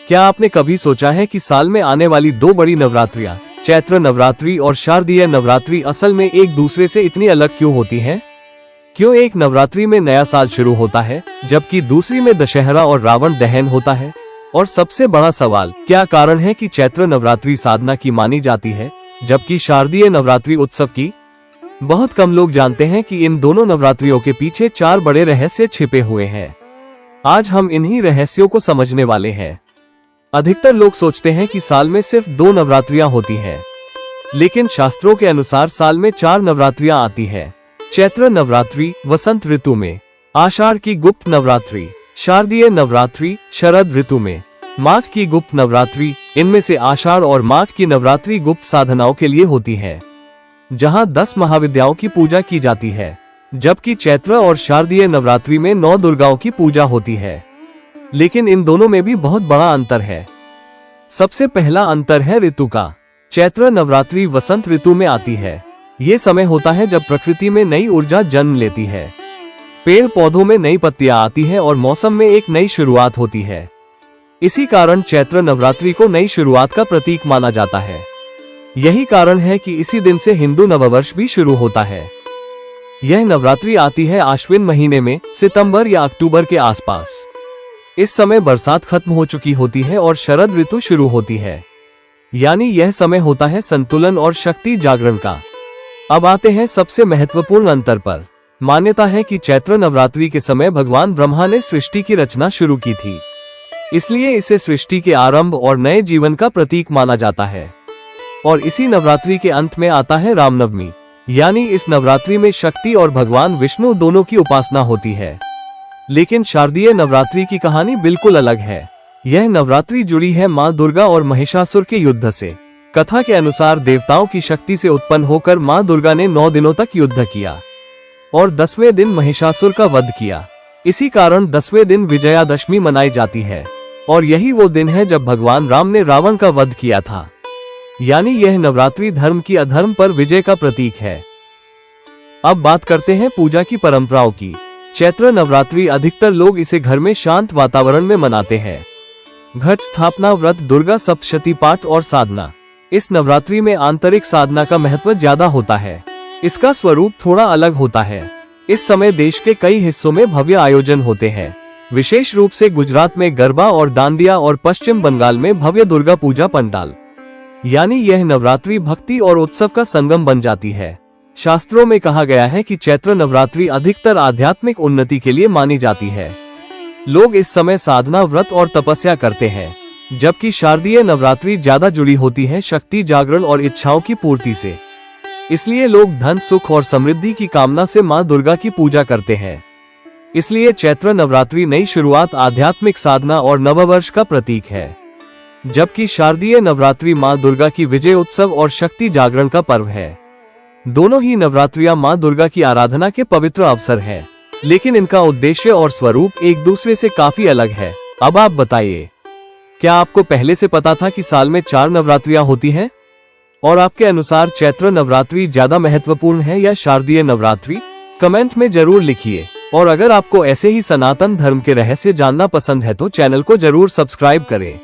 क्या आपने कभी सोचा है कि साल में आने वाली दो बड़ी नवरात्रियां, चैत्र नवरात्रि और शारदीय नवरात्रि असल में एक दूसरे से इतनी अलग क्यों होती हैं? क्यों एक नवरात्रि में नया साल शुरू होता है जबकि दूसरी में दशहरा और रावण दहन होता है? और सबसे बड़ा सवाल, क्या कारण है कि चैत्र नवरात्रि साधना की मानी जाती है जबकि शारदीय नवरात्रि उत्सव की? बहुत कम लोग जानते हैं कि इन दोनों नवरात्रियों के पीछे 4 बड़े रहस्य छिपे हुए हैं। आज हम इन्हीं रहस्यों को समझने वाले हैं। अधिकतर लोग सोचते हैं कि साल में सिर्फ 2 नवरात्रियां होती हैं, लेकिन शास्त्रों के अनुसार साल में 4 नवरात्रियां आती है। चैत्र नवरात्रि वसंत ऋतु में, आषाढ़ की गुप्त नवरात्रि, शारदीय नवरात्रि शरद ऋतु में, माघ की गुप्त नवरात्रि। इनमें से आषाढ़ और माघ की नवरात्रि गुप्त साधनाओं के लिए होती है, जहां 10 महाविद्याओं की पूजा की जाती है, जबकि चैत्र और शारदीय नवरात्रि में 9 दुर्गाओं की पूजा होती है। लेकिन इन दोनों में भी बहुत बड़ा अंतर है। सबसे पहला अंतर है ऋतु का। चैत्र नवरात्रि वसंत ऋतु में आती है। ये समय होता है जब प्रकृति में नई ऊर्जा जन्म लेती है, पेड़ पौधों में नई पत्तियां आती है और मौसम में एक नई शुरुआत होती है। इसी कारण चैत्र नवरात्रि को नई शुरुआत का प्रतीक माना जाता है। यही कारण है कि इसी दिन से हिंदू नववर्ष भी शुरू होता है। यह नवरात्रि आती है आश्विन महीने में, सितंबर या अक्टूबर के आसपास। इस समय बरसात खत्म हो चुकी होती है और शरद ऋतु शुरू होती है, यानी यह समय होता है संतुलन और शक्ति जागरण का। अब आते हैं सबसे महत्वपूर्ण अंतर पर। मान्यता है कि चैत्र नवरात्रि के समय भगवान ब्रह्मा ने सृष्टि की रचना शुरू की थी, इसलिए इसे सृष्टि के आरंभ और नए जीवन का प्रतीक माना जाता है। और इसी नवरात्रि के अंत में आता है रामनवमी, यानी इस नवरात्रि में शक्ति और भगवान विष्णु दोनों की उपासना होती है। लेकिन शारदीय नवरात्रि की कहानी बिल्कुल अलग है। यह नवरात्रि जुड़ी है माँ दुर्गा और महिषासुर के युद्ध से। कथा के अनुसार देवताओं की शक्ति से उत्पन्न होकर माँ दुर्गा ने 9 दिनों तक युद्ध किया और 10वें दिन महिषासुर का वध किया। इसी कारण 10वें दिन विजयादशमी मनाई जाती है और यही वो दिन है जब भगवान राम ने रावण का वध किया था। यानी यह नवरात्रि धर्म की अधर्म पर विजय का प्रतीक है। अब बात करते हैं पूजा की परंपराओं की। चैत्र नवरात्रि अधिकतर लोग इसे घर में शांत वातावरण में मनाते हैं। घट स्थापना, व्रत, दुर्गा सप्तशती पाठ और साधना। इस नवरात्रि में आंतरिक साधना का महत्व ज्यादा होता है। इसका स्वरूप थोड़ा अलग होता है। इस समय देश के कई हिस्सों में भव्य आयोजन होते हैं, विशेष रूप से गुजरात में गरबा और डांडिया और पश्चिम बंगाल में भव्य दुर्गा पूजा पंडाल। यानी यह नवरात्रि भक्ति और उत्सव का संगम बन जाती है। शास्त्रों में कहा गया है कि चैत्र नवरात्रि अधिकतर आध्यात्मिक उन्नति के लिए मानी जाती है। लोग इस समय साधना, व्रत और तपस्या करते हैं, जबकि शारदीय नवरात्रि ज्यादा जुड़ी होती है शक्ति जागरण और इच्छाओं की पूर्ति से। इसलिए लोग धन, सुख और समृद्धि की कामना से माँ दुर्गा की पूजा करते हैं। इसलिए चैत्र नवरात्रि नई शुरुआत, आध्यात्मिक साधना और नववर्ष का प्रतीक है, जबकि शारदीय नवरात्रि माँ दुर्गा की विजय उत्सव और शक्ति जागरण का पर्व है। दोनों ही नवरात्रियां माँ दुर्गा की आराधना के पवित्र अवसर हैं, लेकिन इनका उद्देश्य और स्वरूप एक दूसरे से काफी अलग है। अब आप बताइए, क्या आपको पहले से पता था कि साल में 4 नवरात्रियां होती हैं? और आपके अनुसार चैत्र नवरात्रि ज्यादा महत्वपूर्ण है या शारदीय नवरात्रि? कमेंट में जरूर लिखिए। और अगर आपको ऐसे ही सनातन धर्म के रहस्य जानना पसंद है तो चैनल को जरूर सब्सक्राइब करें।